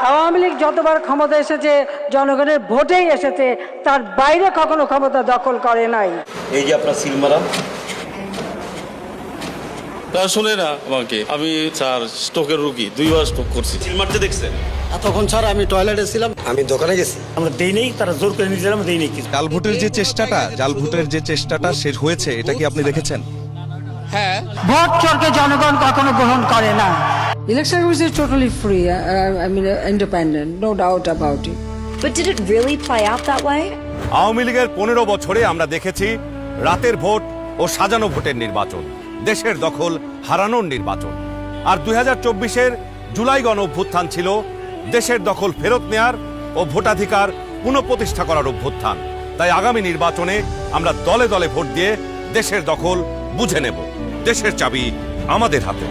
আওয়ামী লীগ যতবার ক্ষমতা এসেছে জনগণের ভোটেই এসেছে, তার বাইরে কখনো ক্ষমতা দখল করে নাই। এই যে আপনার সিলমারা, শুনে না আমাকে, আমি স্যার স্ট্রোকের রোগী, 2বার স্ট্রোক করছি। সিল মারতে দেখছেন? তখন স্যার আমি টয়লেটে ছিলাম, আমি দোকানে গেছি, আমরা দেই নেই, তারা জোর করে নিয়ে দিলাম, দেই নেই কিছু। জাল ভোটের যে চেষ্টাটা শেষ হয়েছে, এটা কি আপনি দেখেছেন? ভোট চোরকে জনগণ কখনো গ্রহণ করে না। Election was totally free, I mean independent, no doubt about it. But did it really play out that way? Awami লীগের 15 বছরে আমরা দেখেছি রাতের ভোট ও সাজানো ভোটের নির্বাচন, দেশের দখল হারানোর নির্বাচন। আর 2024-এর জুলাই গণ অভ্যুত্থান ছিল দেশের দখল ফেরত নেয়ার ও ভোটাধিকার পুনঃপ্রতিষ্ঠা করার অভ্যুত্থান। তাই আগামী নির্বাচনে আমরা দলে দলে ভোট দিয়ে দেশের দখল বুঝে নেব। দেশের চাবি আমাদের হাতে।